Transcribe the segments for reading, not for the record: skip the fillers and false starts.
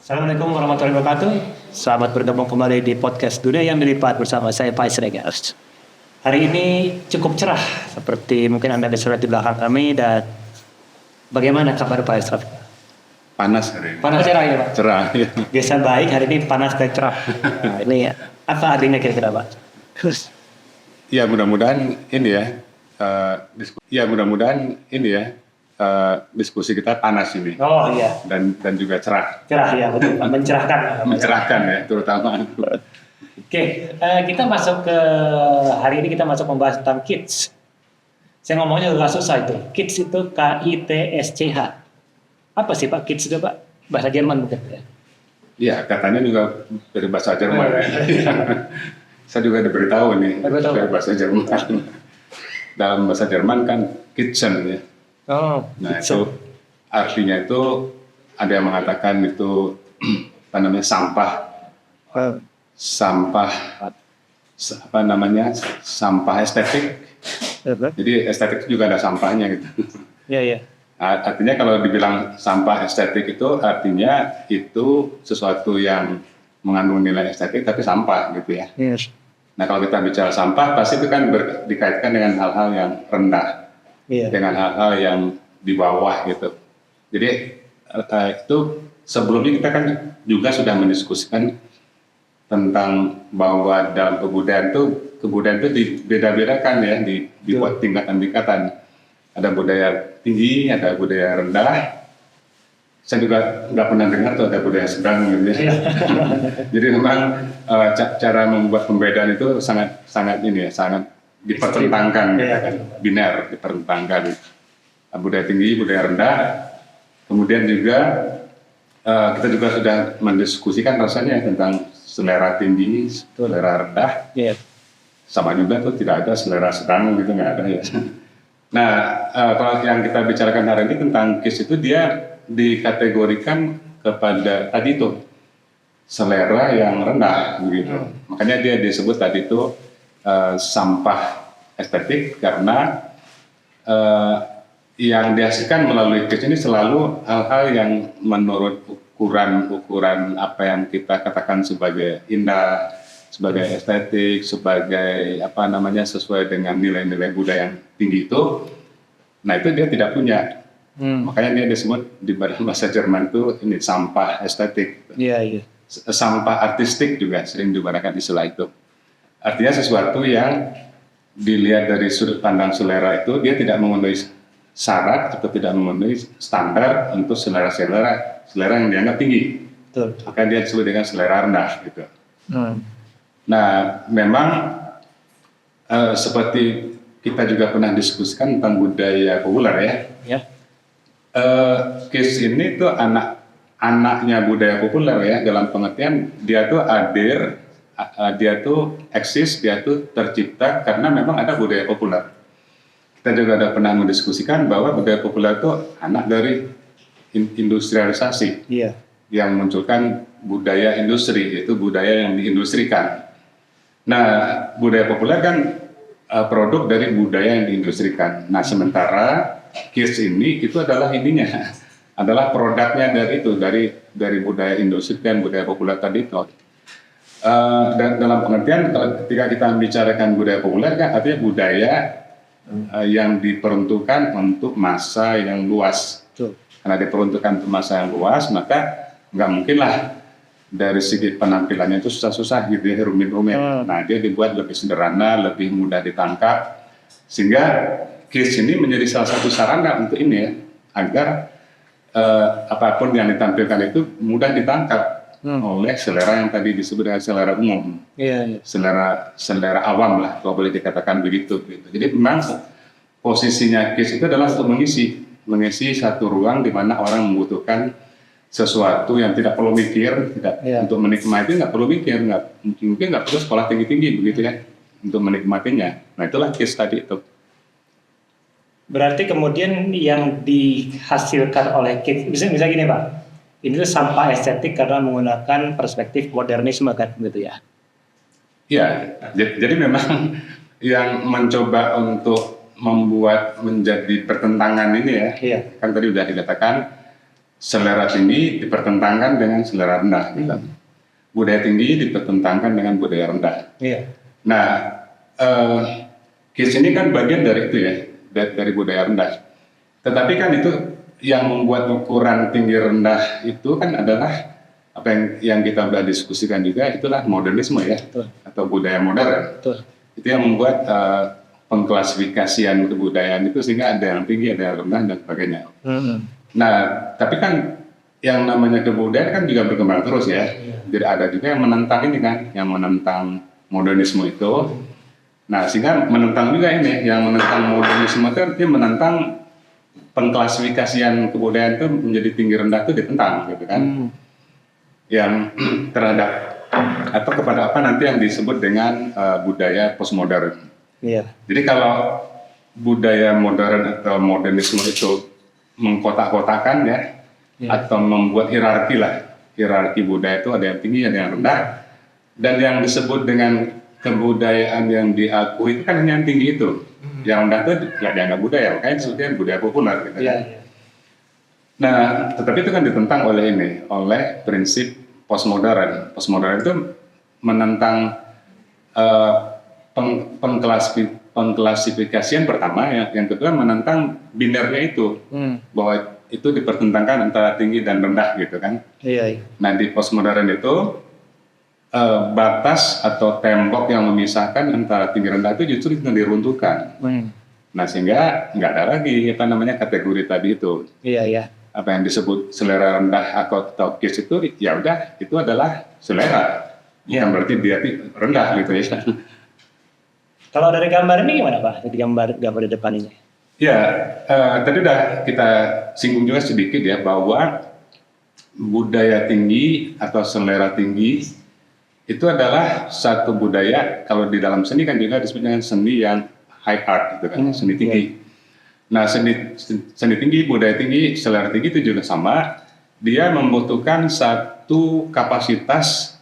Assalamualaikum warahmatullahi wabarakatuh. Selamat bergabung kembali di podcast Dunia yang Dilipat bersama saya Faiz Regas. Hari ini cukup cerah, seperti mungkin Anda bisa lihat di belakang kami. Dan bagaimana kabar Pak Esraf? Panas hari ini. Panas cerah ya Pak? Cerah, ya. Biasa baik, hari ini panas dan cerah. Nah, ini apa artinya kira-kira Pak? Ya mudah-mudahan ini ya, diskusi kita panas ini. Oh iya, Dan juga cerah. cerah ya, betul Pak. Mencerahkan. Mencerahkan ya, terutama. Oke, kita masuk ke hari ini kita masuk membahas tentang kids. Saya ngomongnya agak susah itu. Kids itu KITSCH. Apa sih Pak kids itu Pak? Bahasa Jerman bukan ya? Iya, katanya juga dari bahasa Jerman. Saya juga diberitahu nih dari bahasa Jerman. Dalam bahasa Jerman kan kitchen ya. Oh, Nah itu artinya itu ada yang mengatakan itu apa namanya sampah estetik. Jadi estetik itu juga ada sampahnya gitu. Iya iya. Artinya kalau dibilang sampah estetik itu artinya itu sesuatu yang mengandung nilai estetik tapi sampah gitu ya. Yes. Nah kalau kita bicara sampah pasti itu kan dikaitkan dengan hal-hal yang rendah. Iya. Dengan hal-hal yang di bawah gitu. Jadi itu sebelumnya kita kan juga sudah mendiskusikan tentang bahwa dalam kebudayaan itu dibeda-bedakan ya di tingkatan-tingkatan. Ada budaya tinggi, ada budaya rendah. Saya juga nggak pernah dengar tuh ada budaya sedang gitu ya. Jadi memang cara membuat pembedaan itu sangat dipertentangkan, gitu kan, biner, dipertentangkan. Budaya tinggi, budaya rendah. Kemudian juga kita juga sudah mendiskusikan rasanya tentang selera tinggi, selera rendah. Sama juga tuh tidak ada selera sedang gitu, nggak ada ya. Nah, kalau yang kita bicarakan hari ini tentang KIS itu dia dikategorikan kepada tadi itu selera yang rendah begitu. Makanya dia disebut tadi itu sampah estetik karena yang dihasilkan melalui KIS ini selalu hal-hal yang menurut ukuran apa yang kita katakan sebagai indah, sebagai estetik, sebagai sesuai dengan nilai-nilai budaya yang tinggi itu. Nah itu dia tidak punya. Makanya dia disebut di bahasa Jerman itu ini sampah estetik. Iya. Sampah artistik juga sering digunakan istilah itu. Artinya sesuatu yang dilihat dari sudut pandang selera itu dia tidak memenuhi syarat atau tidak memenuhi standar untuk selera yang dianggap tinggi. Betul. Maka dia disebut dengan selera rendah gitu. Nah, memang seperti kita juga pernah diskusikan tentang budaya populer ya. Ya. KIS ini tuh anaknya budaya populer ya, dalam pengertian dia tuh hadir, dia tuh eksis, dia tuh tercipta karena memang ada budaya populer. Kita juga ada pernah mendiskusikan bahwa budaya populer itu anak dari industrialisasi yang munculkan budaya industri, yaitu budaya yang diindustrikan. Nah, budaya populer kan produk dari budaya yang diindustrikan. Nah, sementara KIS ini itu adalah adalah produknya dari budaya industri dan budaya populer tadi itu. Dan dalam pengertian ketika kita membicarakan budaya populer kan artinya budaya yang diperuntukkan untuk massa yang luas. Karena diperuntukkan untuk massa yang luas, maka nggak mungkinlah dari segi penampilannya itu susah-susah gitu ya, rumit-rumit. Nah dia dibuat lebih sederhana, lebih mudah ditangkap, sehingga KIS ini menjadi salah satu sarana untuk ini ya, agar apapun yang ditampilkan itu mudah ditangkap oleh selera yang tadi disebut dengan selera umum, selera awam lah, kalau boleh dikatakan begitu. Jadi memang posisinya KIS itu adalah untuk mengisi satu ruang di mana orang membutuhkan sesuatu yang tidak perlu mikir, untuk menikmati nggak perlu mikir, mungkin nggak perlu sekolah tinggi-tinggi begitu ya, untuk menikmatinya. Nah itulah KIS tadi itu. Berarti kemudian yang dihasilkan oleh KIS, bisa gini Pak, ini tuh sampah estetik karena menggunakan perspektif modernisme kan gitu ya? Ya, jadi memang yang mencoba untuk membuat menjadi pertentangan ini ya, kan tadi sudah dikatakan selera tinggi dipertentangkan dengan selera rendah. Gitu. Budaya tinggi dipertentangkan dengan budaya rendah. Iya. Nah, kids ini kan bagian dari itu ya, dari budaya rendah. Tetapi kan itu yang membuat ukuran tinggi rendah itu kan adalah apa yang kita sudah diskusikan juga, itulah modernisme ya, Betul. atau budaya modern. Betul. Itu yang membuat pengklasifikasian kebudayaan itu sehingga ada yang tinggi, ada yang rendah dan sebagainya. Nah, tapi kan yang namanya kebudayaan kan juga berkembang terus ya. Jadi ada juga yang menentang ini kan, yang menentang modernisme itu. Nah, sehingga menentang juga ini, yang menentang modernisme itu dia menentang pengklasifikasian kebudayaan itu menjadi tinggi rendah itu ditentang gitu kan. Yang terhadap atau kepada apa nanti yang disebut dengan budaya postmodern. Iya. Jadi kalau budaya modern atau modernisme itu mengkotak-kotakan ya, atau membuat hierarki budaya itu ada yang tinggi, ada yang rendah, dan yang disebut dengan kebudayaan yang diakui itu kan hanya yang tinggi itu, yang rendah itu nggak dianggap budaya, makanya disebutnya budaya populer gitu kan. Nah, tetapi itu kan ditentang oleh prinsip postmodern. Postmodern itu menentang pengklasifikasian pertama, yang kedua menentang binernya itu, bahwa itu dipertentangkan antara tinggi dan rendah gitu kan. Iya. Nah di postmodern itu batas atau tembok yang memisahkan antara tinggi rendah itu justru diruntuhkan. Nah sehingga nggak ada lagi kategori tadi itu. Iya. Apa yang disebut selera rendah atau kids itu ya udah itu adalah selera, bukan berarti dia rendah gitu ya. Kalau dari gambar ini gimana Pak? Dari gambar di depan ini? Ya, tadi udah kita singgung juga sedikit ya bahwa budaya tinggi atau selera tinggi itu adalah satu budaya. Kalau di dalam seni kan juga disebut dengan seni yang high art gitu kan, seni tinggi. Nah, seni tinggi, budaya tinggi, selera tinggi itu juga sama. Dia membutuhkan satu kapasitas,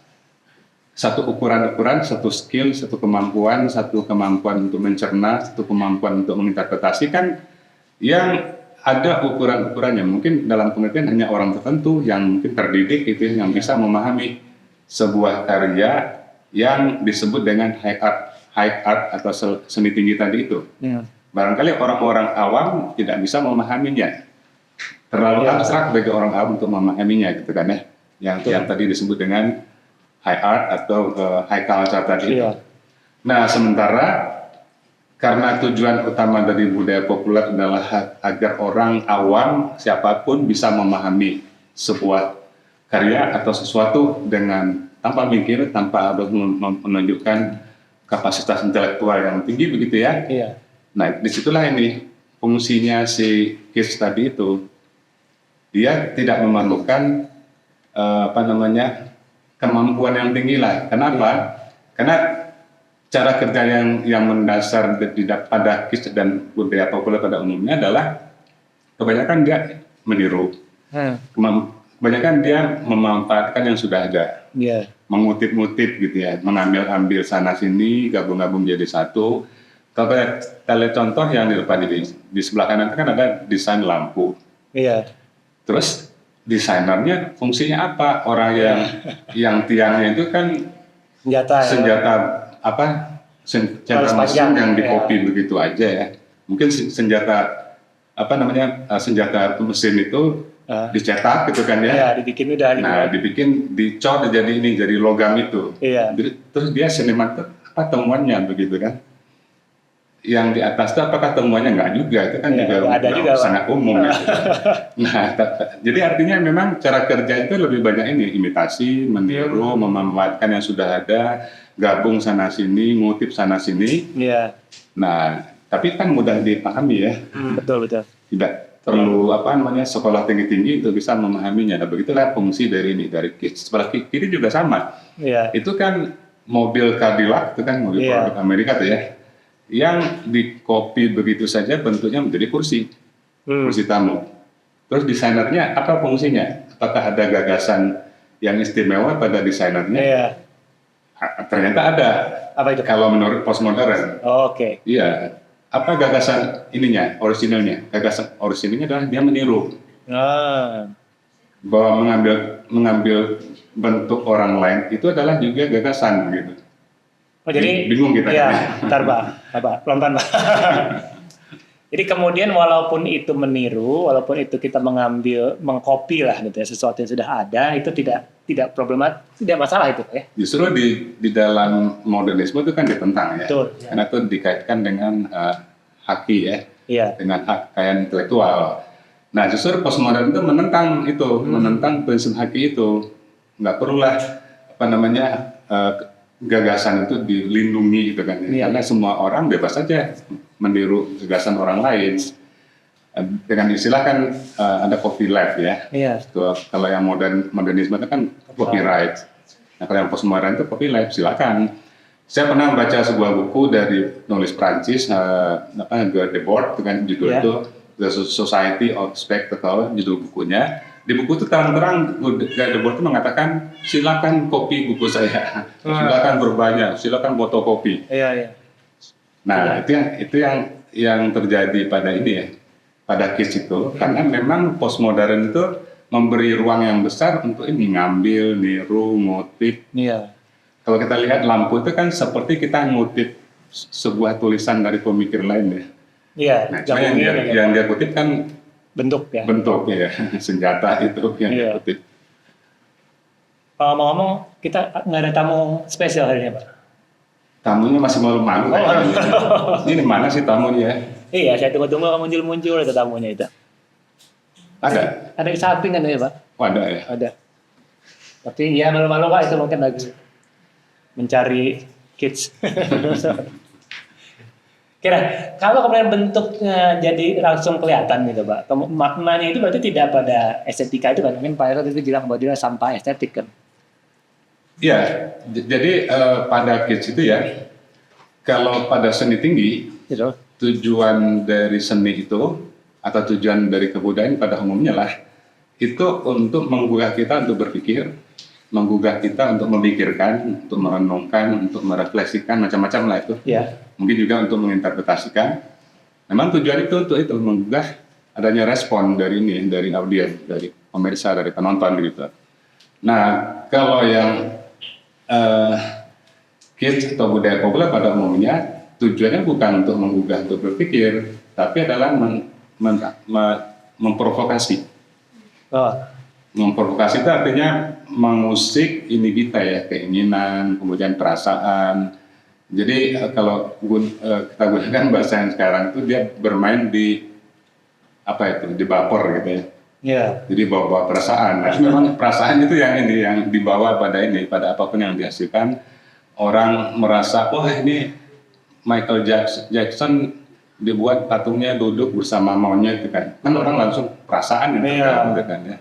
satu ukuran-ukuran, satu skill, satu kemampuan untuk mencerna, satu kemampuan untuk menginterpretasi kan yang ada ukuran-ukurannya. Mungkin dalam pengertian hanya orang tertentu yang mungkin terdidik itu yang bisa memahami sebuah karya yang disebut dengan high art atau seni tinggi tadi itu. Barangkali orang-orang awam tidak bisa memahaminya. Terlalu abstrak bagi orang awam untuk memahaminya gitu kan ya. Yang tadi disebut dengan high art atau high culture tadi. Nah, sementara karena tujuan utama dari budaya populer adalah agar orang awam siapapun bisa memahami sebuah karya atau sesuatu dengan tanpa mikir, tanpa harus menunjukkan kapasitas intelektual yang tinggi begitu ya. Nah, disitulah ini fungsinya si kids tadi itu. Dia tidak memerlukan kemampuan yang tinggi lah. Kenapa? Karena cara kerja yang mendasar pada kids dan budaya populer pada umumnya adalah kebanyakan dia meniru. Kebanyakan dia memanfaatkan yang sudah ada. Mengutip-ngutip gitu ya, mengambil sana sini, gabung-gabung jadi satu. Kalau kita lihat contoh yang di depan di sebelah kanan kan ada desain lampu. Terus desainernya fungsinya apa? Orang yang tiangnya itu kan senjata mesin yang dikopi begitu aja ya. Mungkin senjata mesin itu dicetak gitu kan ya. Dibikin udah. Nah, dicor jadi logam itu. Terus dia sinematik apa temuannya begitu kan? Yang di atas itu apakah temuannya enggak juga, itu kan juga sangat umum gitu. Nah, jadi artinya memang cara kerja itu lebih banyak ini imitasi, meniru, memanfaatkan yang sudah ada, gabung sana sini, ngutip sana sini. Nah, tapi kan mudah dipahami ya. Betul. Tidak perlu sekolah tinggi-tinggi untuk bisa memahaminya. Nah, begitulah fungsi dari kids. Sebelah kiri juga sama. Itu kan mobil Cadillac, itu kan mobil produk Amerika tuh ya. Yang dikopi begitu saja bentuknya menjadi kursi tamu. Terus desainernya apa fungsinya? Apakah ada gagasan yang istimewa pada desainernya? Ternyata ada. Apa itu? Kalau menurut postmodern. Iya. Apa gagasan orisinalnya? Gagasan orisinalnya adalah dia meniru. bahwa mengambil bentuk orang lain itu adalah juga gagasan gitu. Oh, jadi Bingung kita. ya, bentar Pak, pelan-pelan Pak. Jadi kemudian walaupun itu meniru, walaupun itu kita mengcopy lah gitu ya, sesuatu yang sudah ada, itu tidak tidak masalah itu ya. Justru di dalam modernisme itu kan ditentang ya. Betul. Karena itu dikaitkan dengan haki ya, Iya. dengan hak kekayaan intelektual. Nah justru postmodern itu menentang prinsip haki itu. Nggak perlulah gagasan itu dilindungi gitu kan ya. Iya. Karena semua orang bebas saja meniru gagasan orang lain. Dengan istilah kan ada copyleft ya. Iya. Kalau yang modernisme itu kan copyright. Nah kalau yang postmodern itu copyleft, silakan. Saya pernah membaca sebuah buku dari penulis Prancis, Debord dengan judul itu The Society of Spectacle, judul bukunya. Di buku itu terang-terang Debord itu mengatakan silakan copy buku saya, silakan berbanyak, silakan fotokopi. Iya. Nah itu yang terjadi pada ini ya, pada Kitsch itu, karena memang postmodern itu memberi ruang yang besar untuk ini ngambil, niru, ngutip. Iya. Kalau kita lihat lampu itu kan seperti kita ngutip sebuah tulisan dari pemikir lain ya. Iya. Nah, cuma yang dia kutip kan bentuk ya. bentuknya ya, senjata itu yang dia kutip. Ngomong-ngomong, kita nggak ada tamu spesial hari ini Pak. Tamunya masih malu-malu. Ini mana sih tamunya? Iya, saya tunggu-tunggu muncul-muncul itu tamunya itu. Ada? Ada di samping kan ya Pak? Oh, ada ya? Ada. Tapi ya malu-malu Pak, itu mungkin lagi mencari kids. Kira, kalau kemudian bentuknya jadi langsung kelihatan gitu Pak, maknanya itu berarti tidak pada estetika itu kan? Mungkin Pak Erot itu bilang bahwa dia sampah estetik kan? Iya, jadi pada Kitsch itu ya, kalau pada seni tinggi, Gitu. tujuan dari seni itu atau tujuan dari kebudayaan pada umumnya lah itu untuk menggugah kita untuk berpikir, menggugah kita untuk memikirkan, untuk merenungkan, untuk merefleksikan macam-macam lah itu. Iya. Mungkin juga untuk menginterpretasikan. Memang tujuan itu untuk itu menggugah adanya respon dari audiens, dari pemirsa, dari penonton gitu. Nah, kalau yang Kitsch atau budaya populer pada umumnya tujuannya bukan untuk menggugah, untuk berpikir, tapi adalah memprovokasi. Oh. Memprovokasi itu artinya mengusik ini kita ya, keinginan, kemudian perasaan. Jadi kalau kita gunakan bahasa yang sekarang itu dia bermain di di vapor gitu ya. Iya. Jadi bawa perasaan. Nah, memang perasaan itu yang dibawa pada apapun yang dihasilkan. Orang merasa, wah ini Michael Jackson dibuat patungnya duduk bersama maunya itu kan. Kan orang langsung perasaan gitu kan ya.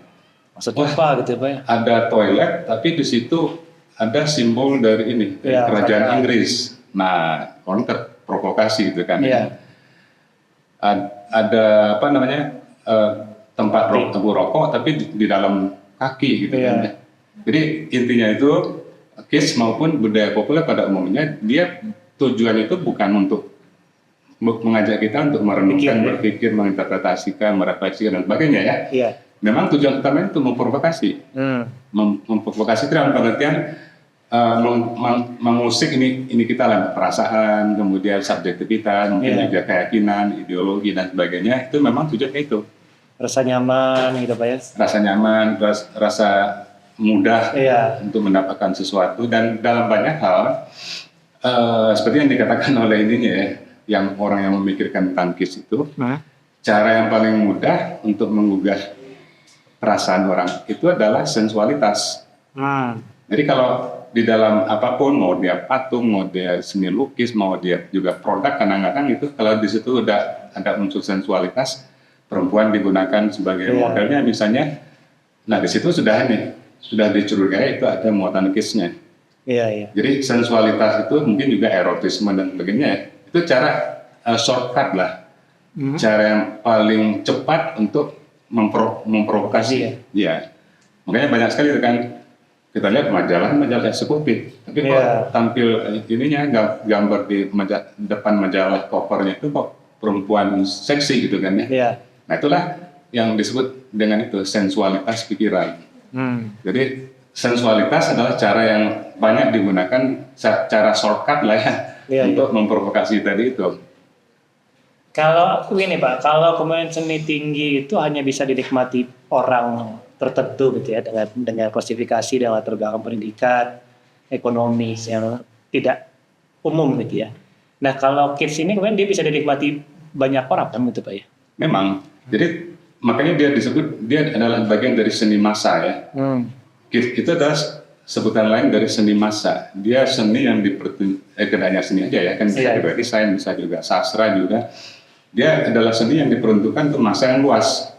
Maksudnya apa gitu Pak ya? Ada toilet tapi di situ ada simbol dari kerajaan Inggris. Nah, orang terprovokasi gitu kan. Iya. Ada tempat rokok tapi di dalam kaki gitu kan. Jadi intinya itu Kitsch maupun budaya populer pada umumnya dia tujuannya itu bukan untuk mengajak kita untuk merenungkan, berpikir, menginterpretasikan, merefleksikan dan sebagainya ya. Iya. Memang tujuan utamanya itu memprovokasi. Memprovokasi itu dalam pengertian mengusik ini kita lah perasaan, kemudian subjektivitas, mungkin juga keyakinan, ideologi dan sebagainya. Itu memang tujuannya itu. Rasa nyaman gitu Pak ya. Rasa nyaman, rasa mudah untuk mendapatkan sesuatu dan dalam banyak hal seperti yang dikatakan oleh yang orang yang memikirkan tentang Kitsch itu, cara yang paling mudah untuk menggugah perasaan orang itu adalah sensualitas. Jadi kalau di dalam apapun, mau dia patung, mau dia seni lukis, mau dia juga produk, kadang-kadang itu kalau di situ udah ada unsur sensualitas, perempuan digunakan sebagai modelnya misalnya, nah di situ sudah dicurigai itu ada muatan Kitsch-nya. Iya. Jadi sensualitas itu mungkin juga erotisme dan sebagainya. Itu cara shortcut lah, cara yang paling cepat untuk memprovokasi. Ya, makanya banyak sekali kan kita lihat majalah eksekutif, tapi kok tampil gambar di depan majalah covernya itu kok perempuan seksi gitu kan ya. Nah itulah yang disebut dengan itu sensualitas pikiran. Jadi sensualitas adalah cara yang banyak digunakan, cara shortcut lah ya, untuk memprovokasi tadi itu. Kalau ini Pak, kalau kemudian seni tinggi itu hanya bisa dinikmati orang tertentu gitu ya, dengan klasifikasi dan latar belakang pendidikan, ekonomi yang tidak umum gitu ya. Nah kalau kids ini kemudian dia bisa dinikmati banyak orang kan gitu Pak ya? Memang, jadi makanya dia disebut, dia adalah bagian dari seni massa ya. Kids itu adalah sebutan lain dari seni massa. Dia seni yang tidak hanya seni aja ya, kan bisa juga desain, bisa juga sastra juga. Dia adalah seni yang diperuntukkan untuk massa yang luas.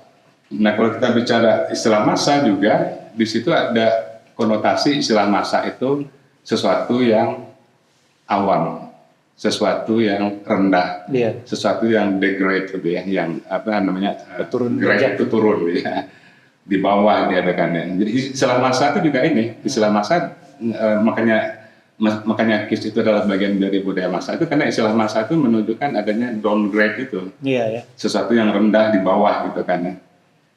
Nah kalau kita bicara istilah massa juga, di situ ada konotasi istilah massa itu sesuatu yang awam, sesuatu yang rendah, sesuatu yang degrade gitu ya, yang apa namanya turun grade itu turun ya, di bawah diadakannya. Jadi istilah massa itu juga ini, istilah massa makanya KIS itu adalah bagian dari budaya massa itu, karena istilah massa itu menunjukkan adanya downgrade itu, sesuatu yang rendah di bawah gitu kan ya.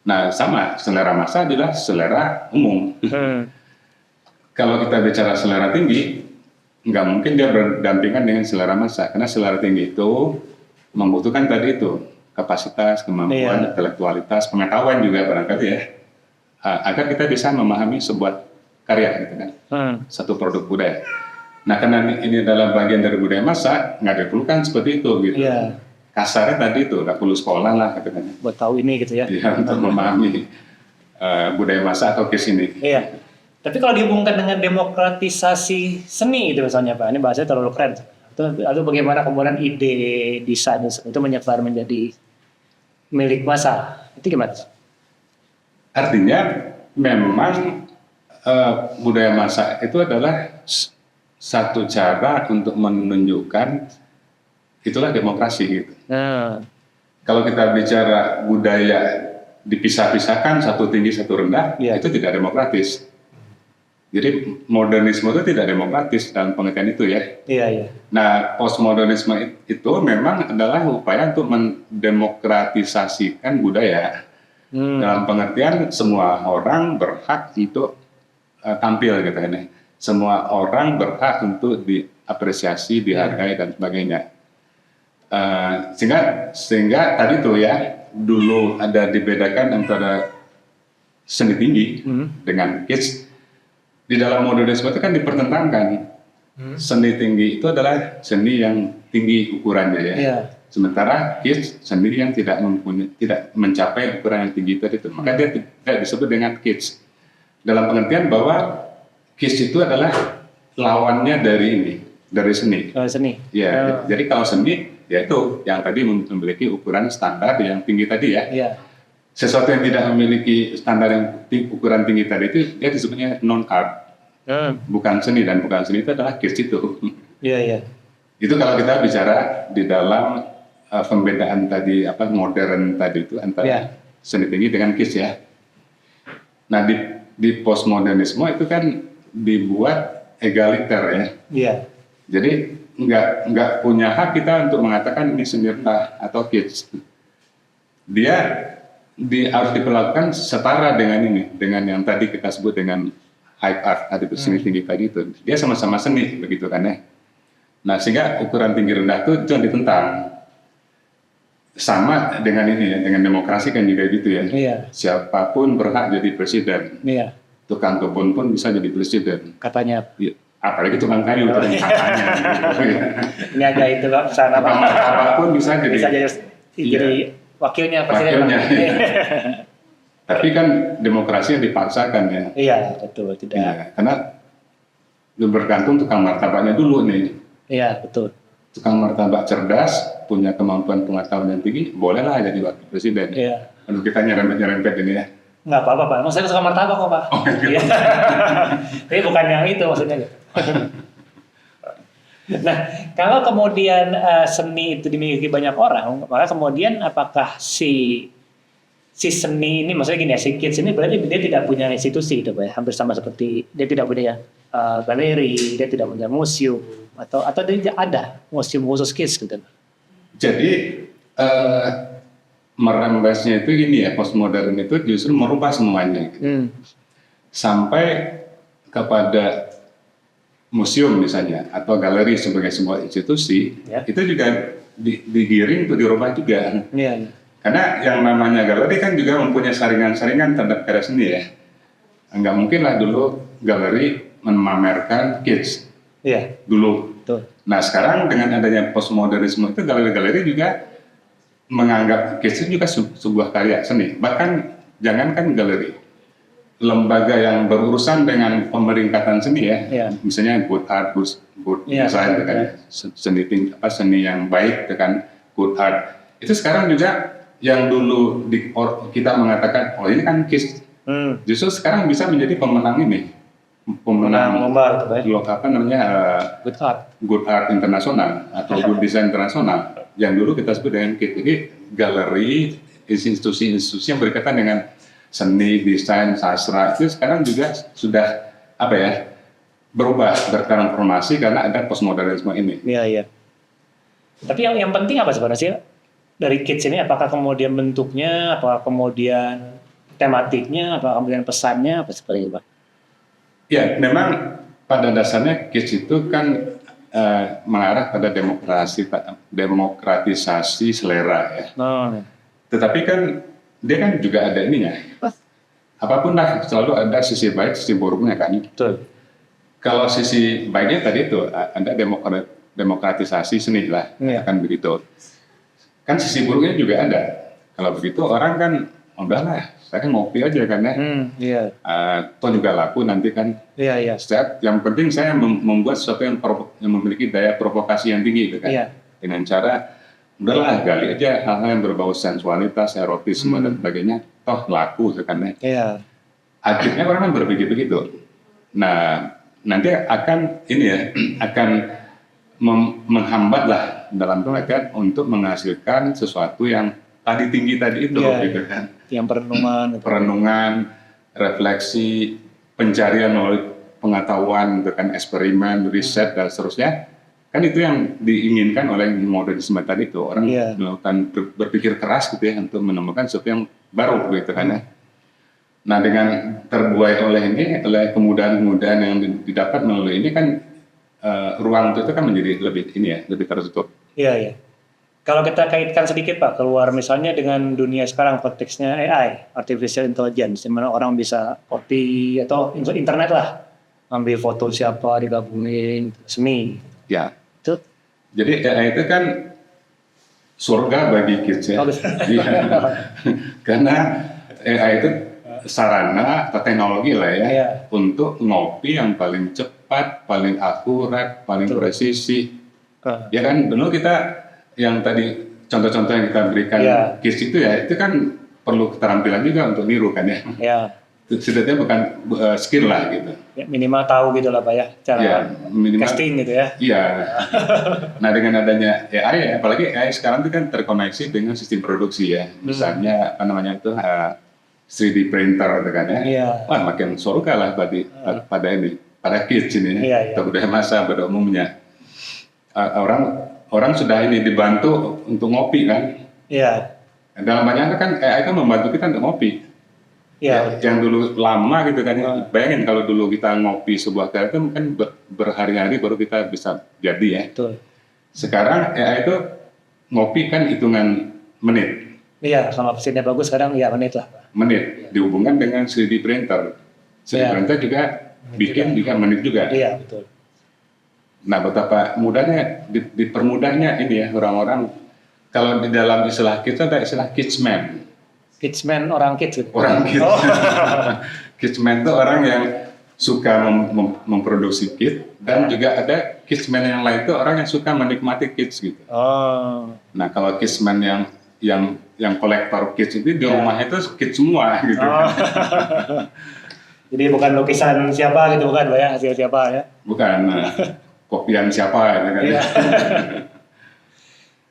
Nah sama, selera massa adalah selera umum. Kalau kita bicara selera tinggi, nggak mungkin dia berdampingan dengan selera massa, karena selera tinggi itu membutuhkan tadi itu kapasitas, kemampuan, intelektualitas, pengetahuan juga barangkali ya, agar kita bisa memahami sebuah karya gitu kan, satu produk budaya. Nah karena ini adalah bagian dari budaya massa, nggak diperlukan seperti itu gitu. Kasarnya tadi itu nggak perlu sekolah lah katanya. Buat tahu ini gitu ya. Ya untuk memahami budaya massa atau KIS ini. Iya. Tapi kalau dihubungkan dengan demokratisasi seni itu misalnya Pak, ini bahasanya terlalu keren. Atau bagaimana kemudian ide desain itu menyebar menjadi milik massa, itu gimana? Artinya memang budaya massa itu adalah satu cara untuk menunjukkan itulah demokrasi gitu. Kalau kita bicara budaya dipisah-pisahkan satu tinggi satu rendah, itu tidak demokratis. Jadi modernisme itu tidak demokratis dalam pengertian itu ya. Nah postmodernisme itu memang adalah upaya untuk mendemokratisasikan budaya. Dalam pengertian semua orang berhak untuk tampil gitu kan. Semua orang berhak untuk diapresiasi, dihargai dan sebagainya. Sehingga tadi tuh ya, dulu ada dibedakan antara seni tinggi dengan kids. Di dalam modernisme itu kan dipertentangkan. Seni tinggi itu adalah seni yang tinggi ukurannya ya. Sementara kids seni yang tidak mencapai ukuran yang tinggi itu. Maka dia tidak disebut dengan kids. Dalam pengertian bahwa KIS itu adalah lawannya dari seni. Ya, jadi kalau seni, yaitu yang tadi memiliki ukuran standar yang tinggi tadi ya. Sesuatu yang tidak memiliki standar yang ukuran tinggi tadi itu dia disebutnya non art, bukan seni, dan bukan seni itu adalah KIS itu. Itu kalau kita bicara di dalam pembedaan tadi modern tadi itu antara seni tinggi dengan KIS ya. Nah di postmodernisme itu kan dibuat egaliter ya. Jadi nggak punya hak kita untuk mengatakan ini seni rendah atau kids. Dia harus diperlakukan setara dengan yang tadi kita sebut dengan high art atau seni tinggi tadi itu. Dia sama-sama seni begitu kan ya. Nah sehingga ukuran tinggi rendah itu yang ditentang. Sama dengan ini ya, dengan demokrasi kan juga gitu ya. Siapapun berhak jadi presiden. Tukang kebun pun bisa jadi presiden. Katanya. Apalagi tukang kayu katanya. Ini agak itu Pak, sana Pak. Apapun bisa jadi wakilnya presiden. Tapi kan demokrasi yang dipaksakan ya. Iya betul, tidak. Ya, karena bergantung tukang martabaknya dulu nih. Iya betul. Tukang martabak cerdas, punya kemampuan pengetahuan yang tinggi, bolehlah jadi wakil presiden. Aduh kita nyerempet ini ya. Nggak apa-apa Pak, maksudnya suka martabak kok Pak. Iya. Tapi bukan yang itu maksudnya. Nah, kalau kemudian seni itu dimiliki banyak orang, maka kemudian apakah si seni ini, maksudnya gini ya, si kids ini berarti dia tidak punya institusi gitu Pak ya, hampir sama seperti dia tidak punya galeri, dia tidak punya museum, atau dia ada museum khusus kids gitu. Jadi merembesnya itu ini ya, postmodern itu justru merubah semuanya. Sampai kepada museum misalnya atau galeri sebagai sebuah institusi, itu juga digiring untuk dirubah juga. Karena yang namanya galeri kan juga mempunyai saringan-saringan terhadap karya seni ya. Nggak mungkin lah dulu galeri memamerkan kids dulu. Nah sekarang dengan adanya postmodernisme itu galeri-galeri juga menganggap kids itu juga sebuah karya seni. Bahkan jangankan galeri, lembaga yang berurusan dengan pemeringkatan seni ya, misalnya good art, good design, kan, seni yang baik, kan, good art. Itu sekarang juga yang dulu kita mengatakan, oh ini kan kids, justru sekarang bisa menjadi pemenang ini, pemenang lomba, apa namanya, good art internasional atau good design internasional, yang dulu kita sebut dengan kids. Jadi galeri, institusi-institusi yang berkaitan dengan seni, desain, sastra itu sekarang juga sudah berubah, bertransformasi karena ada postmodernisme ini. Iya. Tapi yang penting apa sebenarnya dari kids ini? Apakah kemudian bentuknya, apakah kemudian tematiknya, apakah kemudian pesannya, apa seperti itu, Pak? Ya, memang pada dasarnya kids itu kan mengarah pada demokratisasi selera ya. Tetapi kan dia kan juga ada ininya. Apapun lah selalu ada sisi baik, sisi buruknya kan. Betul. Kalau sisi baiknya tadi itu ada demokratisasi seni lah, kan begitu. Kan sisi buruknya juga ada. Kalau begitu orang kan udahlah, saya kan ngopi aja kan ya. Toh juga laku nanti kan. Yang penting saya membuat sesuatu yang memiliki daya provokasi yang tinggi gitu kan. Dengan cara udahlah gali aja hal-hal yang berbau sensualitas, erotisme dan sebagainya, toh laku sekarang. Akhirnya orang kan berpikir begitu. Nah, nanti akan menghambat lah dalam pengertian untuk menghasilkan sesuatu yang tadi tinggi tadi itu, gitu kan. Yang perenungan, refleksi, pencarian melalui pengetahuan, gitu kan, eksperimen, riset dan seterusnya. Kan itu yang diinginkan oleh modernisme tadi itu, orang melakukan berpikir keras gitu ya untuk menemukan sesuatu yang baru gitu kan ya. Nah dengan terbuai oleh kemudahan-kemudahan yang didapat melalui ini kan ruang itu kan menjadi lebih tertutup. Iya. Kalau kita kaitkan sedikit Pak, keluar misalnya dengan dunia sekarang konteksnya AI, artificial intelligence, di mana orang bisa copy atau internet lah, ambil foto siapa digabungin semi. Ya. Jadi AI itu kan surga bagi kids ya. Karena AI itu sarana atau teknologi lah ya, untuk ngopi yang paling cepat, paling akurat, paling presisi. Ya kan dulu kita yang tadi contoh-contoh yang kita berikan kids itu ya, itu kan perlu keterampilan juga untuk niru kan ya. Setidaknya bukan skill lah gitu. Ya, minimal tahu gitu lah Pak ya, cara casting gitu ya. Iya. Nah dengan adanya AI ya, apalagi AI sekarang itu kan terkoneksi dengan sistem produksi ya. Misalnya 3D printer gitu kan ya. Wah makin surga lah pada kids ini, atau budaya masa pada umumnya. Orang sudah dibantu untuk ngopi kan. Dalam banyak kan AI itu membantu kita untuk ngopi. Yang dulu lama gitu kan, bayangin kalau dulu kita ngopi sebuah karya itu mungkin berhari-hari baru kita bisa jadi ya. Sekarang AI itu ngopi kan hitungan menit. Kalau mesinnya bagus sekarang menit lah. Menit, dihubungkan dengan 3D printer. 3D printer juga bikin juga menit juga. Betul. Nah betapa mudahnya, dipermudahnya ini ya orang-orang. Kalau di dalam istilah kita ada istilah kidsman. Kidsman orang kids gitu. Orang kids. Kidsman itu orang yang suka memproduksi kid, dan juga ada kidsman yang lain itu orang yang suka menikmati kids gitu. Nah kalau kidsman yang kolektor kids itu di rumah itu kids semua gitu. Jadi bukan lukisan siapa gitu, bukan ya, hasil siapa ya? Bukan, kopian siapa gitu kan.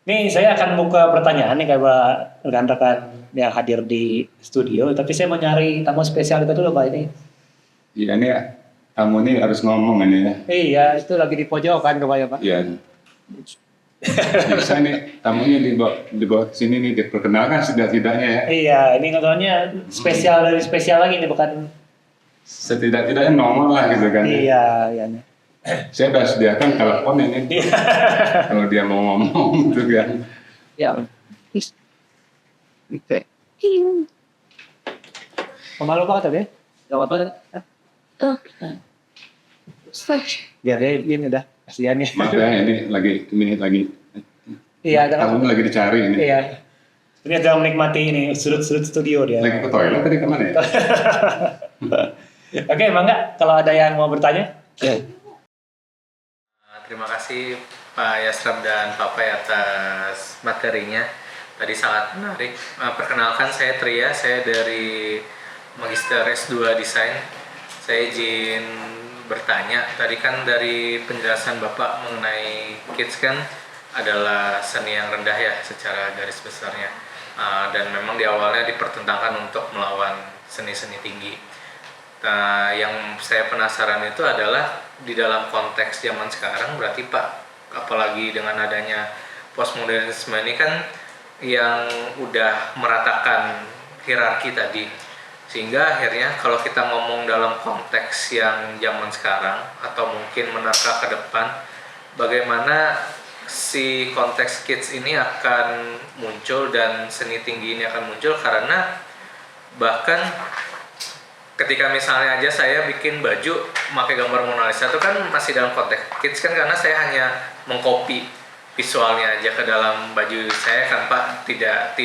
Nih saya akan buka pertanyaan nih kayak rekan-rekan yang hadir di studio, tapi saya mau nyari tamu spesial kita dulu Pak ini. Iya nih tamu ini harus ngomong ini ya. Iya, itu lagi di pojokan rupanya Pak. Iya. Bisa nih tamunya dibawa ke sini nih, diperkenalkan setidak-tidaknya ya. Iya, ini ngobrolnya spesial dari spesial lagi nih, bukan? Setidak-tidaknya nongol lah gitu kan. Iya, iya. Saya udah sediakan telepon ini Iya. kalau dia mau ngomong gitu kan. Ya. Oke. Pemalu banget tadi ya? Gak apa-apa. Biar dia ini udah, kasihan ya. Maaf ya, ini lagi Iya, ada. tamunya lagi dicari ini. Iya. Ini sedang menikmati ini sudut-sudut studio dia. Lagi ke toilet tadi kemana ya? Oke, Mangga, kalau ada yang mau bertanya? Oke. Terima kasih Pak Yasram dan Pak Pai atas materinya. Tadi sangat menarik. Perkenalkan saya Tria, saya dari Magister S2 Desain. Saya izin bertanya, tadi kan dari penjelasan Bapak mengenai kids kan adalah seni yang rendah ya secara garis besarnya. Dan memang di awalnya dipertentangkan untuk melawan seni-seni tinggi. Nah, yang saya penasaran itu adalah di dalam konteks zaman sekarang berarti Pak, apalagi dengan adanya postmodernisme ini kan yang udah meratakan hierarki tadi, sehingga akhirnya kalau kita ngomong dalam konteks yang zaman sekarang atau mungkin menerka ke depan, bagaimana si konteks kids ini akan muncul dan seni tinggi ini akan muncul, karena bahkan ketika misalnya aja saya bikin baju pakai gambar Mona Lisa itu kan masih dalam konteks kids kan, karena saya hanya mengcopy visualnya aja ke dalam baju saya kan Pak, tidak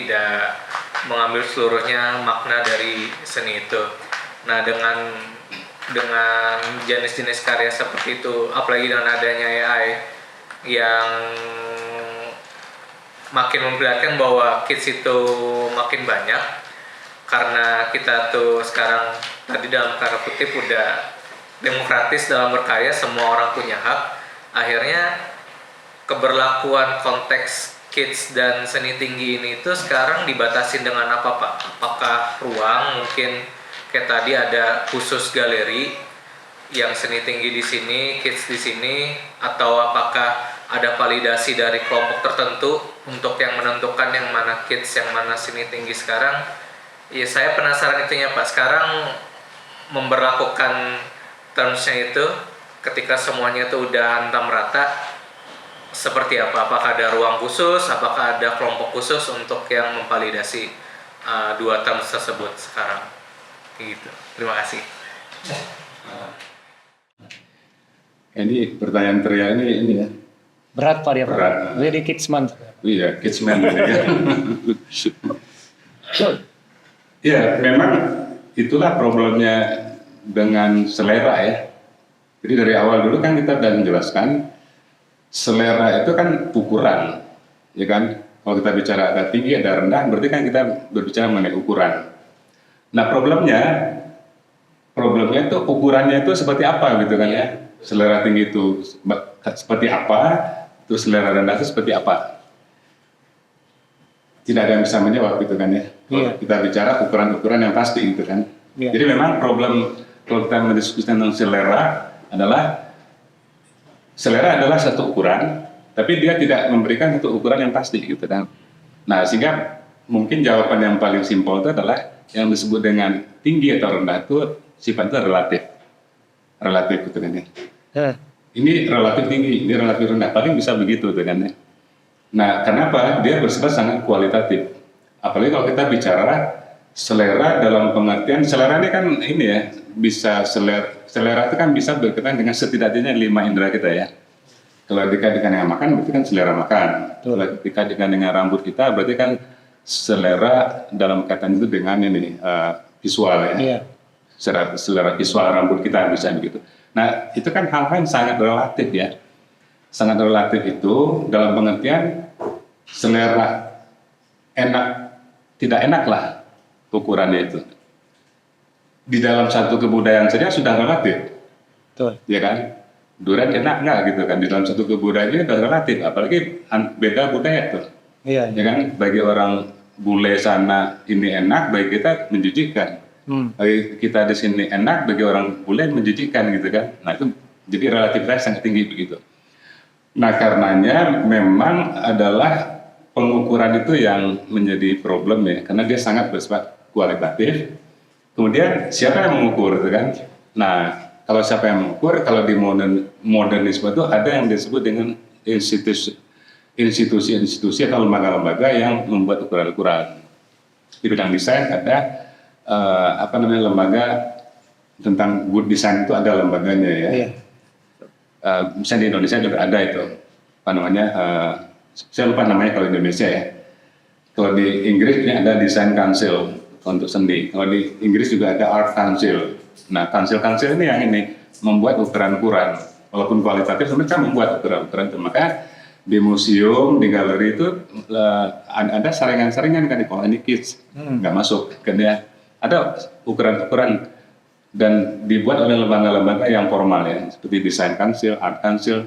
mengambil seluruhnya makna dari seni itu. Nah, dengan jenis-jenis karya seperti itu, apalagi dengan adanya AI yang makin memperlihatkan bahwa kids itu makin banyak, karena kita tuh sekarang tadi dalam tanda kutip udah demokratis dalam berkarya, semua orang punya hak. Akhirnya keberlakuan konteks kids dan seni tinggi ini tuh sekarang dibatasin dengan apa Pak? Apakah ruang mungkin kayak tadi ada khusus galeri yang seni tinggi di sini, kids di sini, atau apakah ada validasi dari kelompok tertentu untuk yang menentukan yang mana kids, yang mana seni tinggi sekarang? Ya, saya penasaran itunya Pak. Sekarang memberlakukan termsnya itu ketika semuanya itu udah hantam rata, seperti apa? Apakah ada ruang khusus? Apakah ada kelompok khusus untuk yang memvalidasi dua terms tersebut sekarang? Gitu. Terima kasih. Ini pertanyaan Tria ini ya. Berat Pak dia, Pak. Berat. Jadi kids month. Iya, kidsman gitu kan. Ya, memang itulah problemnya dengan selera ya. Jadi dari awal dulu kan kita sudah menjelaskan selera itu kan ukuran, ya kan? Kalau kita bicara ada tinggi, ada rendah, berarti kan kita berbicara mengenai ukuran. Nah, problemnya itu ukurannya itu seperti apa gitu kan ya? Selera tinggi itu seperti apa? Itu selera rendah itu seperti apa? Tidak ada yang bisa menjawab gitu kan ya. Kalau kita bicara ukuran-ukuran yang pasti gitu kan. Jadi memang problem kalau kita mendiskusikan tentang selera adalah satu ukuran, tapi dia tidak memberikan satu ukuran yang pasti gitu kan. Nah, sehingga mungkin jawaban yang paling simpel itu adalah yang disebut dengan tinggi atau rendah itu sifatnya relatif gitu kan ya. Ini relatif tinggi, ini relatif rendah, paling bisa begitu gitu kan ya. Nah, kenapa? Dia bersifat sangat kualitatif. Apalagi kalau kita bicara selera dalam pengertian, selera ini kan ini ya, bisa selera itu kan bisa berkaitan dengan setidaknya 5 indera kita ya. Kalau dikaitkan dengan makan, berarti kan selera makan. Kalau dikaitkan dengan rambut kita, berarti kan selera dalam kaitan itu dengan ini visual ya. Selera visual rambut kita bisa begitu. Nah, itu kan hal-hal yang sangat relatif ya. Sangat relatif itu dalam pengertian selera enak, tidak enak lah ukurannya itu. Di dalam satu kebudayaan saja sudah relatif. Betul. Ya kan? Durian enak nggak gitu kan? Di dalam satu kebudayaan itu sudah relatif, apalagi beda budaya tuh. Iya. Ya kan? Bagi orang bule sana ini enak, bagi kita menjijikkan. Bagi kita di sini enak, bagi orang bule menjijikkan gitu kan. Nah, itu jadi relativitas sangat tinggi begitu. Nah, karenanya memang adalah pengukuran itu yang menjadi problem ya, karena dia sangat bersifat kualitatif. Kemudian siapa yang mengukur, gitu kan? Nah, kalau siapa yang mengukur, kalau di modernisme itu ada yang disebut dengan institusi-institusi atau lembaga-lembaga yang membuat ukuran-ukuran. Di bidang desain ada lembaga tentang good design itu ada lembaganya ya. Iya. Misalnya di Indonesia juga ada itu, saya lupa namanya kalau di Indonesia ya. Kalau di Inggris ini ada Design Council untuk seni. Kalau di Inggris juga ada Art Council. Nah, council ini yang ini membuat ukuran-ukuran. Walaupun kualitatif, mereka membuat ukuran-ukuran itu. Maka di museum, di galeri itu ada saringan-saringan kan, kalau ini kids nggak masuk. Kan ya, ada ukuran-ukuran dan dibuat oleh lembaga-lembaga yang formal ya, seperti Design Council, Art Council.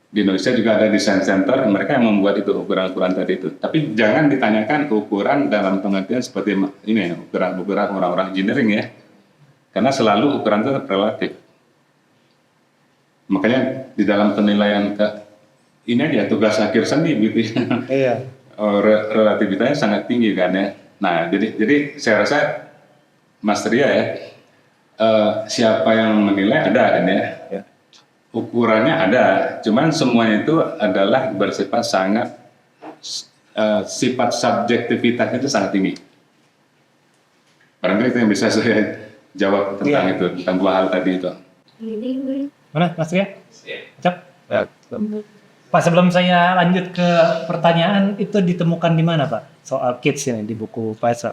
Di Indonesia juga ada Design Center, mereka yang membuat itu ukuran-ukuran tadi itu. Tapi jangan ditanyakan ukuran dalam pengertian seperti ini ya, ukuran-ukuran orang-orang engineering ya, karena selalu ukuran itu relatif. Makanya di dalam penilaian ini aja tugas akhir seni gitu ya. Iya. Relativitasnya sangat tinggi kan ya. Nah, jadi saya rasa Mas Tria ya, siapa yang menilai ada kan ya. Ya. Ukurannya ada, cuman semuanya itu adalah bersifat sangat sifat subjektivitasnya itu sangat tinggi. Barangkali itu yang bisa saya jawab tentang itu, tentang dua hal tadi itu. Mana Mas Ria? Cep. Pak, sebelum saya lanjut ke pertanyaan, itu ditemukan di mana Pak? Soal kids ini di buku Pak Esra.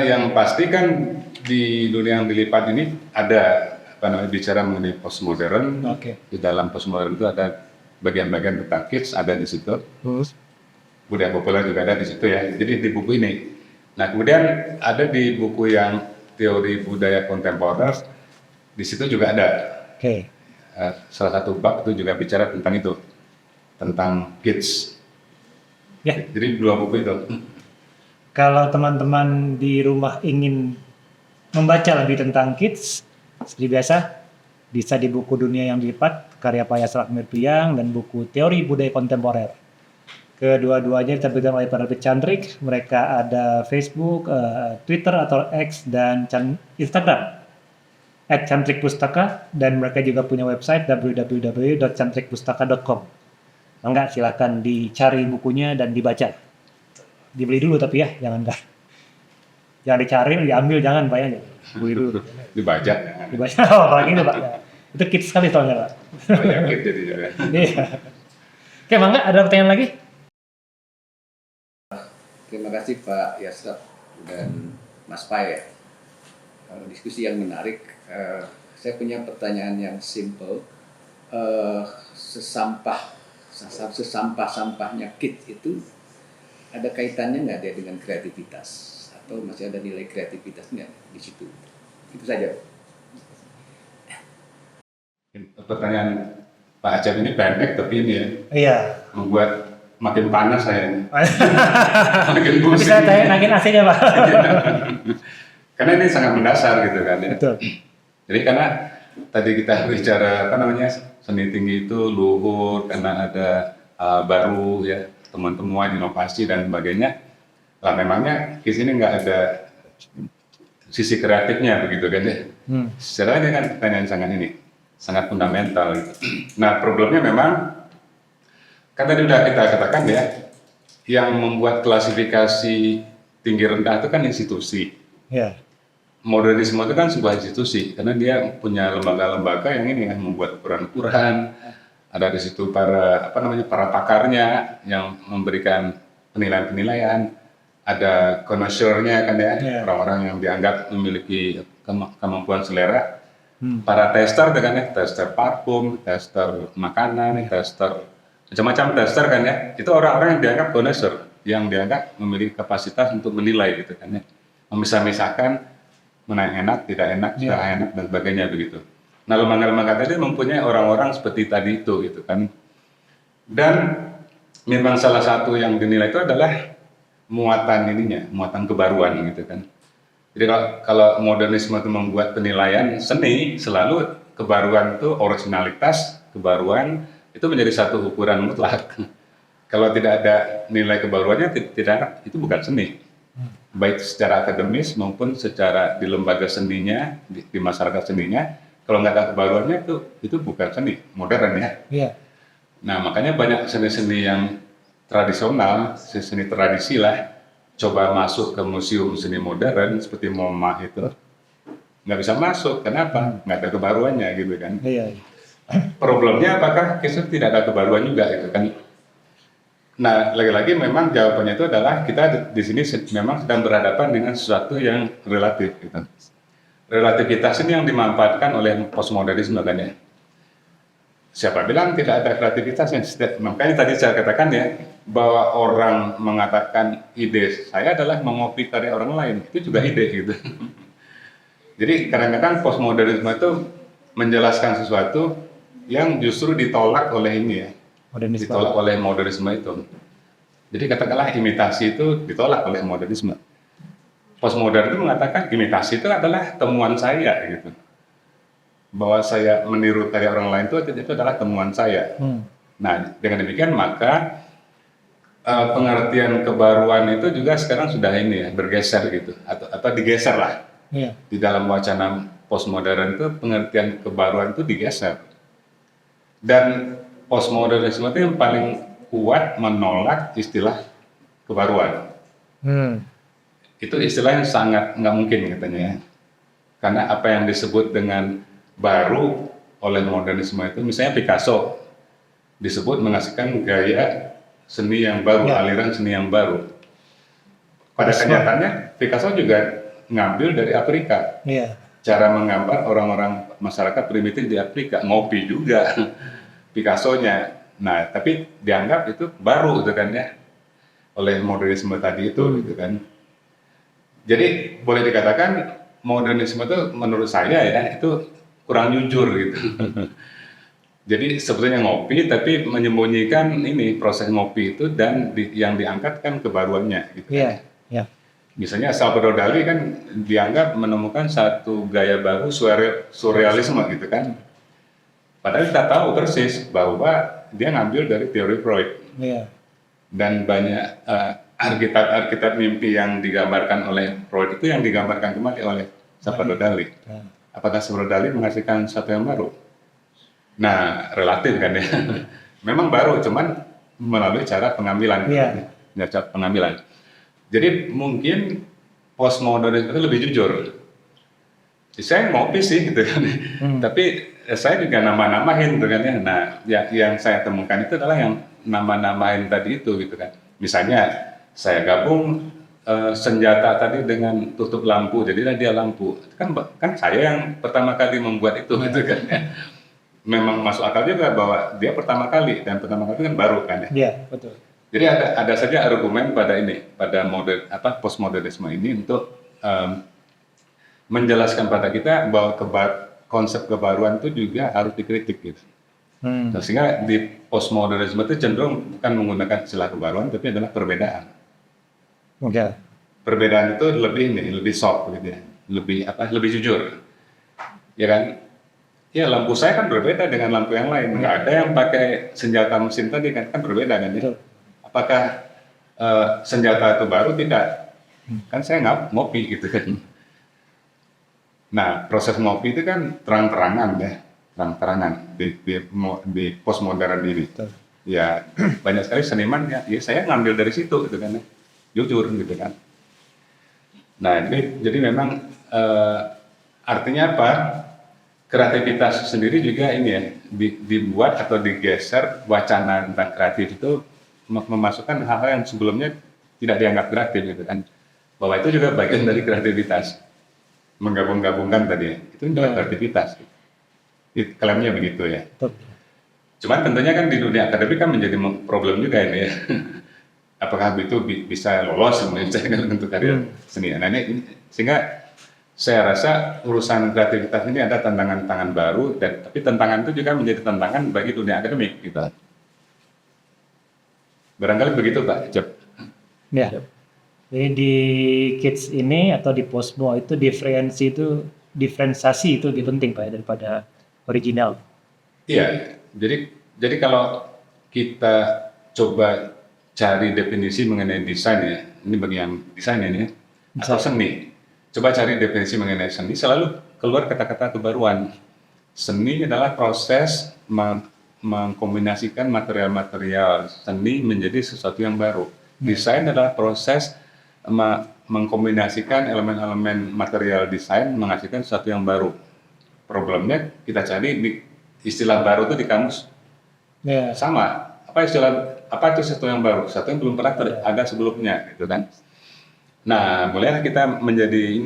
Yang pasti kan di dunia yang dilipat ini ada bicara mengenai postmodern. Di dalam postmodern itu ada bagian-bagian tentang kids ada di situ. Budaya populer juga ada di situ ya. Jadi di buku ini. Nah, kemudian ada di buku yang teori budaya kontemporer, di situ juga ada. Salah satu bab itu juga bicara tentang itu, tentang kids. Ya. Jadi dua buku itu. Kalau teman-teman di rumah ingin membaca lebih tentang kids, seperti biasa, bisa di buku Dunia yang Dilipat, karya Pak Yasra Mirpiang, dan buku Teori Budaya Kontemporer. Kedua-duanya diterbitkan oleh penerbit Cantrik. Mereka ada Facebook, Twitter atau X, dan Instagram @cantrikpustaka, dan mereka juga punya website www.cantrikpustaka.com. Enggak, silakan dicari bukunya dan dibaca. Dibeli dulu tapi ya, jangan dicari, diambil jangan Pak ya. Beli dulu. Dibaca. Oh, apalagi itu Pak. Itu kids sekali soalnya Pak. Banyak jadi juga. Iya. Oke, Mangga, ada pertanyaan lagi? Terima kasih Pak Yasra dan Mas Pai. Diskusi yang menarik. Saya punya pertanyaan yang simple. Sesampah-sampahnya kids itu ada kaitannya nggak dia dengan kreativitas? Atau masih ada nilai kreativitas nggak di situ? Itu saja. Pertanyaan Pak Acep ini pendek tapi ini ya, Iya. membuat makin panas saya. Makin Tapi pusing. saya tanya naikin AC-nya Pak. Karena ini sangat mendasar gitu kan ya. Betul. Jadi karena tadi kita bicara seni tinggi itu luhur karena ada baru ya, teman-teman inovasi dan sebagainya. Lah memangnya di sini nggak ada sisi kreatifnya begitu kan ya. Secara ini kan pertanyaan sangat fundamental gitu. Nah, problemnya memang kan tadi udah kita katakan ya, yang membuat klasifikasi tinggi rendah itu kan institusi. Iya. Modernisme itu kan sebuah institusi karena dia punya lembaga-lembaga yang ini yang membuat ukuran-ukuran. Ada di situ para pakarnya yang memberikan penilaian-penilaian. Ada connoisseurnya kan ya, orang-orang yang dianggap memiliki kemampuan selera. Para tester dengan tester parfum, tester makanan, tester macam-macam tester kan ya. Itu orang-orang yang dianggap connoisseur, yang dianggap memiliki kapasitas untuk menilai gitu kan ya. Memisah-misahkan mana yang enak, tidak enak, setengah enak dan sebagainya begitu. Nah, lembaga-lembaga tadi mempunyai orang-orang seperti tadi itu gitu kan. Dan memang salah satu yang dinilai itu adalah muatan kebaruan gitu kan. Jadi kalau modernisme itu membuat penilaian seni, selalu kebaruan itu originalitas, kebaruan, itu menjadi satu ukuran mutlak. Kalau tidak ada nilai kebaruannya, tidak, itu bukan seni. Baik secara akademis maupun secara di lembaga seninya, di masyarakat seninya, kalau nggak ada kebaruannya itu bukan seni modern ya. Iya. Nah makanya banyak seni-seni yang tradisional, seni tradisi lah, coba masuk ke museum seni modern seperti MoMA itu, nggak bisa masuk. Kenapa? Nggak ada kebaruannya gitu kan. Iya. Problemnya apakah itu tidak ada kebaruan juga gitu kan. Nah, lagi-lagi memang jawabannya itu adalah kita di sini memang sedang berhadapan dengan sesuatu yang relatif gitu. Relativitas ini yang dimanfaatkan oleh postmodernisme kan ya. Siapa bilang tidak ada kreativitasnya? Makanya tadi saya katakan ya, bahwa orang mengatakan ide saya adalah mengopi karya orang lain, itu juga ide gitu. Jadi kadang-kadang postmodernisme itu menjelaskan sesuatu yang justru ditolak oleh ini ya, Modernisme. ditolak oleh modernisme itu. Jadi katakanlah imitasi itu ditolak oleh modernisme. Postmodern itu mengatakan imitasi itu adalah temuan saya gitu. Bahwa saya meniru karya orang lain itu adalah temuan saya. Nah, dengan demikian maka pengertian kebaruan itu juga sekarang sudah ini ya, bergeser gitu atau digeser lah. Iya. Di dalam wacana postmodern itu pengertian kebaruan itu digeser. Dan postmodernisme itu yang paling kuat menolak istilah kebaruan. Itu istilah yang sangat nggak mungkin katanya ya. Karena apa yang disebut dengan baru oleh modernisme itu, misalnya Picasso disebut menghasilkan gaya seni yang baru, aliran seni yang baru. Pada kenyataannya Picasso juga ngambil dari Afrika. Iya. Cara menggambar orang-orang masyarakat primitif di Afrika, ngopi juga Picasso-nya. Nah, tapi dianggap itu baru gitu kan ya, oleh modernisme tadi itu gitu kan. Jadi boleh dikatakan modernisme itu menurut saya ya itu kurang jujur gitu. Jadi sebetulnya ngopi tapi menyembunyikan ini proses ngopi itu dan yang diangkat kan kebaruannya gitu. Iya. Iya. Misalnya Salvador Dali kan dianggap menemukan satu gaya baru surrealisme gitu kan. Padahal kita tahu persis bahwa dia ngambil dari teori Freud. Iya. Dan banyak arkitek mimpi yang digambarkan oleh Freud itu yang digambarkan kembali oleh Salvador Dali. Apakah Salvador Dali menghasilkan sesuatu yang baru? Nah, relatif kan ya. Memang baru, cuman melalui cara pengambilan. Iya. Cara pengambilan. Jadi mungkin postmodernisme itu lebih jujur. Saya ngopi sih gitu kan. Tapi saya juga nama-namain gitu kan ya. Nah, yang saya temukan itu adalah yang nama-namain tadi itu gitu kan. Misalnya saya gabung senjata tadi dengan tutup lampu, jadilah dia lampu. Kan saya yang pertama kali membuat itu gitu kan ya. Memang masuk akal juga bahwa dia pertama kali dan pertama kali kan baru kan ya. Iya, betul. Jadi ada saja argumen pada postmodernisme ini untuk menjelaskan pada kita bahwa konsep kebaruan itu juga harus dikritik gitu. Nah, sehingga di postmodernisme itu cenderung bukan menggunakan istilah kebaruan tapi adalah perbedaan. Oke. Perbedaan itu lebih soft gitu ya, lebih jujur. Ya kan? Ya lampu saya kan berbeda dengan lampu yang lain. Nggak ada yang pakai senjata mesin tadi kan berbeda kan ya. Betul. Apakah senjata itu baru? Tidak. Kan saya ngopi gitu kan. Nah, proses ngopi itu kan terang-terangan ya, terang-terangan di postmodern ini. Betul. Ya banyak sekali seniman ya saya ngambil dari situ gitu kan, jujur gitu kan. Nah, jadi memang artinya apa? Kreativitas sendiri juga ini ya dibuat atau digeser wacana tentang kreatif itu memasukkan hal-hal yang sebelumnya tidak dianggap kreatif gitu kan, bahwa itu juga bagian dari kreativitas, menggabung-gabungkan tadi itu juga kreativitas. Klaimnya begitu ya. Betul. Cuman tentunya kan di dunia akademik kan menjadi problem juga ini ya. Apakah itu bisa lolos misalnya untuk karya seni? Nah ini sehingga saya rasa urusan kreativitas ini ada tantangan baru tapi tantangan itu juga menjadi tantangan bagi dunia akademik gitu. Barangkali begitu Pak Jeb. Ya. Jadi di kids ini atau di postmo itu diferensiasi itu lebih penting Pak ya, daripada original. Iya, jadi Jadi kalau kita coba cari definisi mengenai desain ya, ini bagi yang desain ini, atau seni. Coba cari definisi mengenai seni, selalu keluar kata-kata kebaruan. Seni adalah proses mengkombinasikan material-material seni menjadi sesuatu yang baru. Desain adalah proses mengkombinasikan elemen-elemen material desain menghasilkan sesuatu yang baru. Problemnya kita cari istilah baru itu di kamus sama. Apa itu sesuatu yang baru? Sesuatu yang belum pernah ada sebelumnya, gitu kan? Nah, bolehlah kita menjadi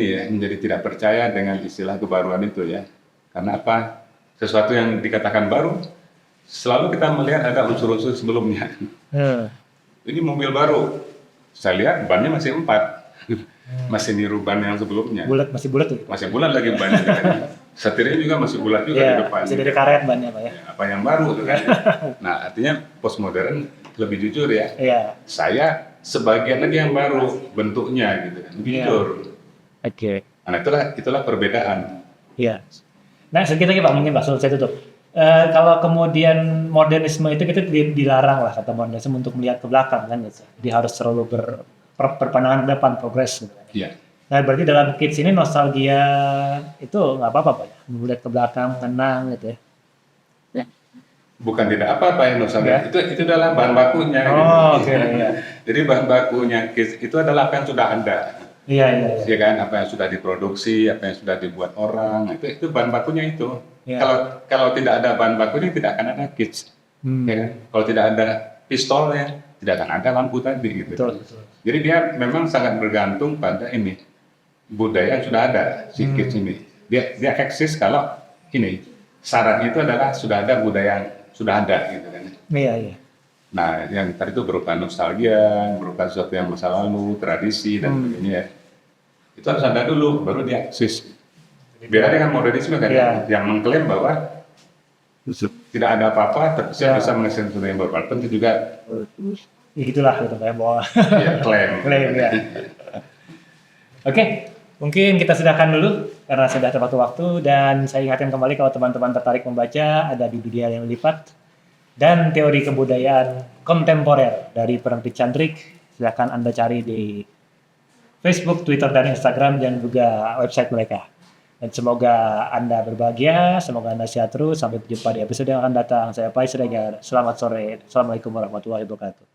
tidak percaya dengan istilah kebaruan itu ya. Karena apa? Sesuatu yang dikatakan baru, selalu kita melihat ada unsur-unsur sebelumnya. Ini mobil baru, saya lihat bannya masih 4, masih niru ban yang sebelumnya. Masih bulat tuh. Masih bulat lagi bannya. Setirnya juga masih bulat juga di depan. Masih dari karet bannya Pak ya. Apa yang baru tuh kan? Nah, artinya postmodern lebih jujur ya. Iya. Saya sebagian lagi yang baru bentuknya gitu kan, lebih jujur. Oke. Nah, itulah perbedaan. Iya. Nah, sedikit lagi Pak, mungkin Pak, sebelum saya tutup. Kalau kemudian modernisme itu kita dilarang lah kata modernisme untuk melihat ke belakang kan, gitu. Jadi harus selalu berpandangan ke depan, progres. Gitu. Iya. Nah, berarti dalam kids ini nostalgia itu nggak apa-apa Pak ya, melihat ke belakang, tenang gitu ya. Bukan tidak apa-apa ya nostalgia. Itu adalah bahan bakunya. Oh, gitu. oke. Iya. Jadi bahan bakunya kids itu adalah apa yang sudah ada. Iya. Ya kan, apa yang sudah diproduksi, apa yang sudah dibuat orang, itu bahan bakunya itu. Iya. Kalau tidak ada bahan bakunya tidak akan ada kids. Ya kan? Kalau tidak ada pistolnya, tidak akan ada lampu tadi gitu. Betul. Jadi dia memang sangat bergantung pada budaya yang sudah ada si kids ini. Dia eksis kalau syaratnya itu adalah sudah ada budaya yang sudah ada gitu kan. Iya. Nah, yang tadi itu berupa nostalgia, berupa sesuatu yang masa lalu, tradisi dan sebagainya ya. Itu harus ada dulu, baru dia eksis. Beda dengan modernisme kan, yang mengklaim bahwa tidak ada apa-apa, tapi saya bisa menghasilkan sesuatu yang baru. Tentu juga. Ya gitulah gitu kayak bahwa. Ya, klaim ya. Oke, mungkin kita sudahkan dulu karena sudah tepat waktu, dan saya ingatkan kembali kalau teman-teman tertarik membaca, ada di Dunia yang Lipat dan Teori Kebudayaan Kontemporer dari penerbit Cantrik. Silakan Anda cari di Facebook, Twitter, dan Instagram, dan juga website mereka. Dan semoga Anda berbahagia, semoga Anda sehat terus. Sampai berjumpa di episode yang akan datang. Saya Pais Regar. Selamat sore. Assalamualaikum warahmatullahi wabarakatuh.